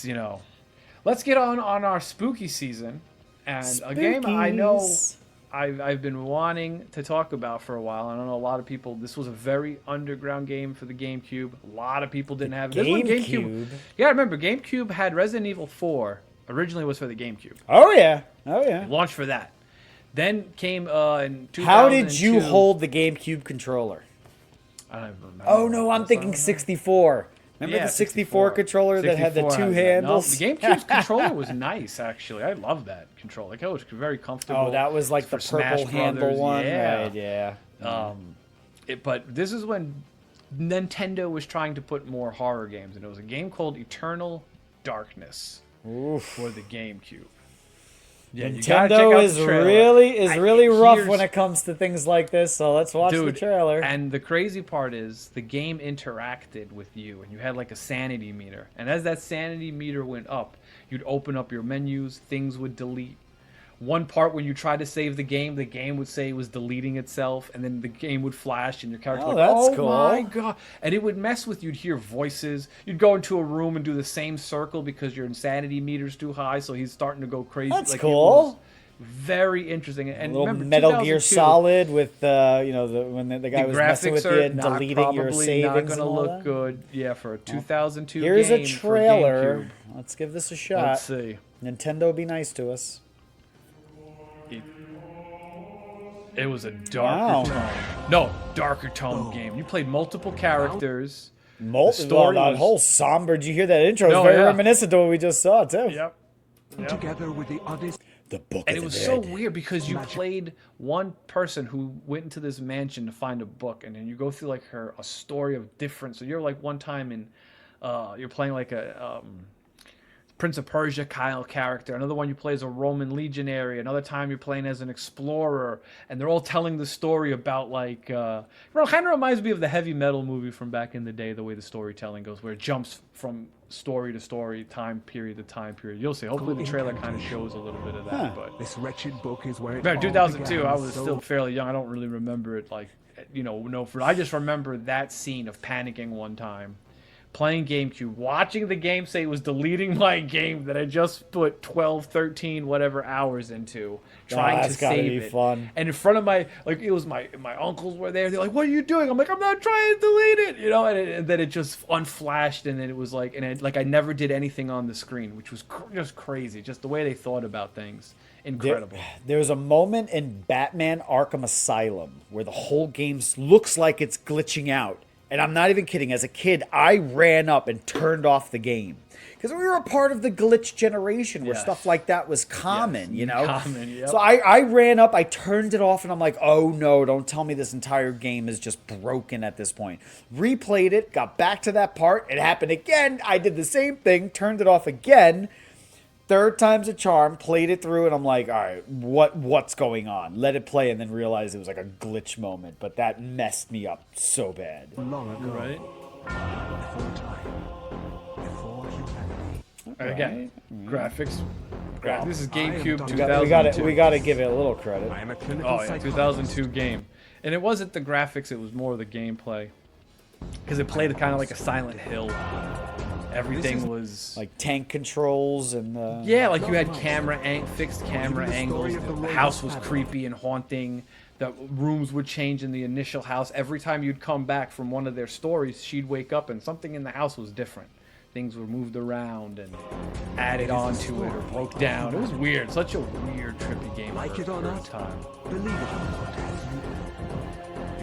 it's, let's get on our spooky season. And a game I know I've been wanting to talk about for a while. I don't know a lot of people. This was a very underground game for the GameCube. A lot of people didn't have it. GameCube. Yeah, remember GameCube had Resident Evil 4. Originally was for the GameCube. Oh yeah. It launched for that. Then came in 2002. How did you hold the GameCube controller? I don't even remember. Oh no, I'm thinking 64. Remember the 64 controller that had the two handles? No, the GameCube's controller was nice, actually. I love that controller. Like, it was very comfortable. Oh, that was like the purple handle one? Yeah. Right, yeah. But this is when Nintendo was trying to put more horror games, and it was a game called Eternal Darkness for the GameCube. Yeah, Nintendo is really rough when it comes to things like this, so let's watch the trailer. And the crazy part is the game interacted with you, and you had like a sanity meter. And as that sanity meter went up, you'd open up your menus, things would delete. One part when you tried to save the game would say it was deleting itself, and then the game would flash, and your character would go, cool. My God. And it would mess with you. You'd hear voices. You'd go into a room and do the same circle because your insanity meter's too high, so he's starting to go crazy. That's cool. Very interesting. And a little remember, Metal Gear Solid with when the guy was messing with you and deleting your savings. Not going to look good. Yeah, for a 2002 game. Here's a trailer. Let's give this a shot. Let's see. Nintendo, be nice to us. It was a darker tone game. You played multiple characters. That whole somber. Did you hear that intro? It's very reminiscent to what we just saw too. Yep. Together with the others. The book. And it was so weird because you played one person who went into this mansion to find a book, and then you go through like a story of different. So you're like one time in, you're playing like a Prince of Persia Kyle character. Another one you play as a Roman legionary. Another time you're playing as an explorer, and they're all telling the story about like kind of reminds me of the Heavy Metal movie from back in the day, the way the storytelling goes, where it jumps from story to story, time period to time period. You'll see. Hopefully the trailer kind of shows a little bit of that. But this wretched book is where it 2002, I was still fairly young. I don't really remember it like I just remember that scene of panicking one time. Playing GameCube, watching the game say it was deleting my game that I just put 12, 13, whatever hours into, trying to save it. Fun. And in front of my uncles were there. They're like, "What are you doing?" I'm like, "I'm not trying to delete it," And then it just unflashed, and then it was like, I never did anything on the screen, which was just crazy. Just the way they thought about things, incredible. There was a moment in Batman: Arkham Asylum where the whole game looks like it's glitching out. And I'm not even kidding. As a kid, I ran up and turned off the game. Because we were a part of the glitch generation where stuff like that was common, Common, yep. So I ran up, I turned it off, and I'm like, oh no, don't tell me this entire game is just broken at this point. Replayed it, got back to that part, it happened again. I did the same thing, turned it off again. Third time's a charm, played it through, and I'm like, all right, what's going on? Let it play, and then realized it was like a glitch moment. But that messed me up so bad. Long ago, right? Before time, before humanity. Again, graphics. This is GameCube 2002. We got to give it a little credit. I am a clinical 2002 game, and it wasn't the graphics; it was more the gameplay, because it played kind of like a Silent Hill. Everything was like tank controls and like you had fixed camera angles. The house was creepy and haunting. The rooms would change in the initial house. Every time you'd come back from one of their stories, she'd wake up and something in the house was different. Things were moved around and added onto it or broke down. It was weird. Such a weird, trippy game. Like it or not, believe it or not.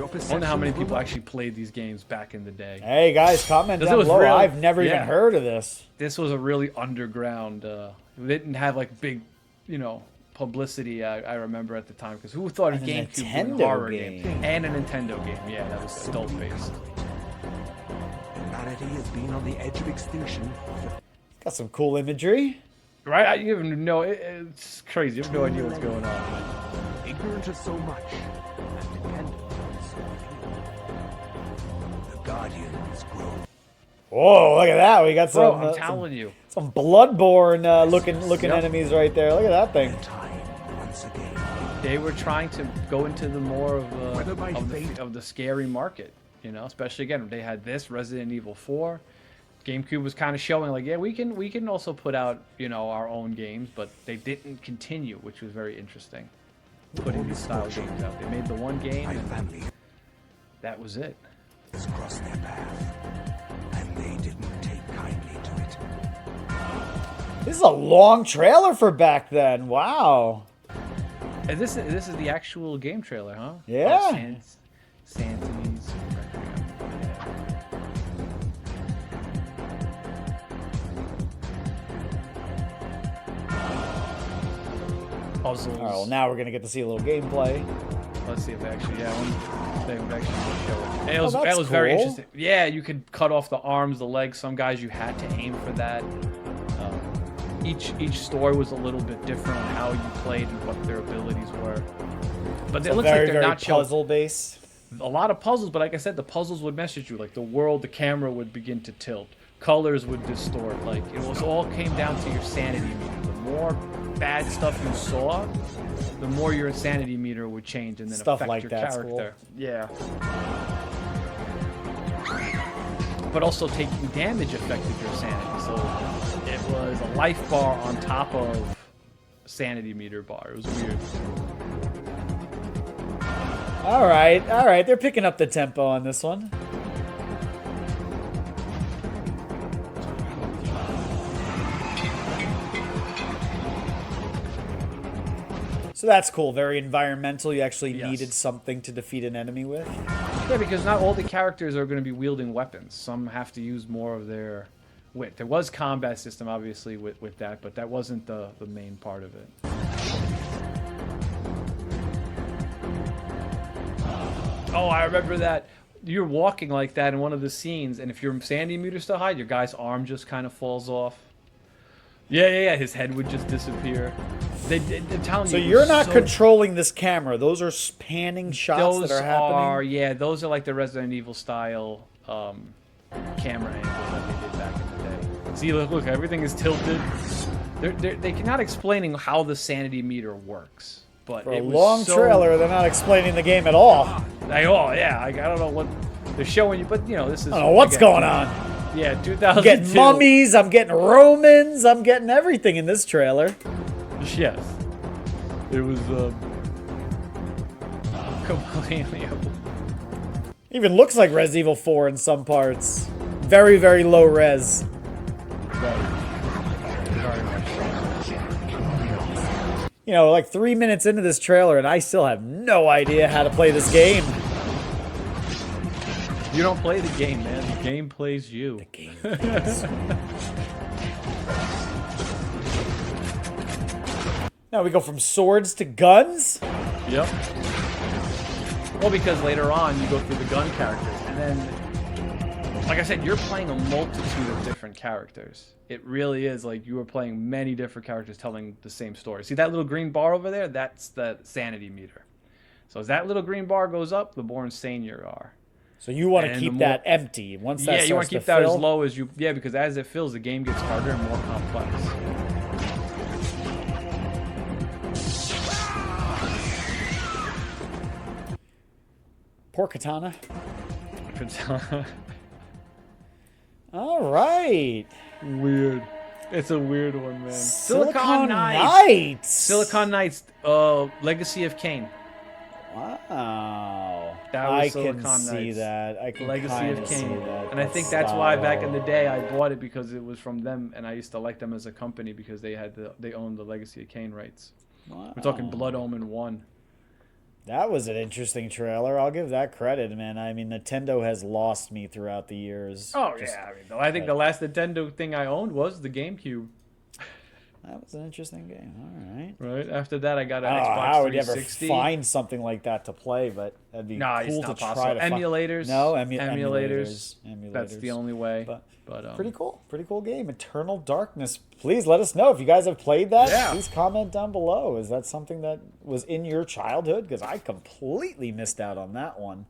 I wonder how many people actually played these games back in the day. Hey guys, comment down below. I've never even heard of this. This was a really underground. It didn't have like big, publicity. I remember at the time, because who thought of GameCube was a horror game and a Nintendo game? Yeah, that was stealth based. Humanity has been on the edge of extinction. Got some cool imagery, right? You even know it's crazy. You have no idea what's going on. Ignorant of so much and dependent on so few. The Guardians grow. Whoa! Look at that. We got some. I'm telling you, some Bloodborne looking enemies right there. Look at that thing. They were trying to go into the more of the scary market. Especially again, they had this Resident Evil 4. GameCube was kind of showing like, yeah, we can also put out, our own games, but they didn't continue, which was very interesting. Putting these style games out. They made the one game, and that was it. Crossed their path, and they didn't take kindly to it. This is a long trailer for back then. Wow. And this is the actual game trailer, huh? Yeah. Oh, Santini's. Puzzles. All right, well, now we're going to get to see a little gameplay. Let's see if actually, they would actually show it. Oh, That was very cool. interesting. Yeah, you could cut off the arms, the legs. Some guys you had to aim for that. Each story was a little bit different on how you played and what their abilities were. But it looks like they're not showing puzzle based. a lot of puzzles. But like I said, the puzzles would mess with you. Like the camera would begin to tilt, colors would distort. Like it was all came down to your sanity meter. The more bad stuff you saw, the more your insanity meter would change and then Stuff affect like your that's character. Yeah. But also taking damage affected your sanity. So it was a life bar on top of sanity meter bar. It was weird. All right. They're picking up the tempo on this one. So that's cool. Very environmental. You actually Yes. needed something to defeat an enemy with. Yeah, because not all the characters are going to be wielding weapons. Some have to use more of their wit. There was combat system, obviously, with that, but that wasn't the main part of it. Oh, I remember that. You're walking like that in one of the scenes, and if your sanity meter's still high, your guy's arm just kind of falls off. Yeah. His head would just disappear. They're telling you. So you're not controlling this camera. Those are panning shots that are happening. Those are like the Resident Evil style camera angles that they did back in the day. See, look, everything is tilted. They're not explaining how the sanity meter works, but For a it was long trailer, they're not explaining the game at all. I don't know what they're showing you, but this is. I don't know what's going on. Yeah, 2002. I'm getting mummies, I'm getting Romans, I'm getting everything in this trailer. Yes. It was completely. Even looks like Resident Evil 4 in some parts. Very, very low res. You know, like 3 minutes into this trailer and I still have no idea how to play this game. You don't play the game, man. The game plays you. The game plays. Now we go from swords to guns? Yep. Well, because later on you go through the gun characters, and then, like I said, you're playing a multitude of different characters. It really is like you are playing many different characters telling the same story. See that little green bar over there? That's the sanity meter. So as that little green bar goes up, the more insane you are. So you want to keep that empty. Once that you want starts to keep to that fill, as low as you. Yeah, because as it fills, the game gets harder and more complex. Poor Katana. All right. Weird. It's a weird one, man. Silicon Knights. Silicon Knights. Legacy of Kain. Wow. That was I Silicon can see Knights. that. I can Legacy kinda of see Kain. that. And I think that's why back in the day I bought it, because it was from them, and I used to like them as a company because they owned the Legacy of Kain rights. Wow. We're talking Blood Omen 1. That was an interesting trailer. I'll give that credit, man. I mean, Nintendo has lost me throughout the years. Oh yeah, I think the last Nintendo thing I owned was the GameCube. That was an interesting game. All right. Right after that, I got an Oh, Xbox how would you ever 360. find something like that to play? But that'd be Nah, cool it's not to possible. try to Emulators. No, emulators. Emulators. That's the only way. But But pretty cool. Pretty cool game. Eternal Darkness. Please let us know if you guys have played that. Yeah. Please comment down below. Is that something that was in your childhood? Because I completely missed out on that one.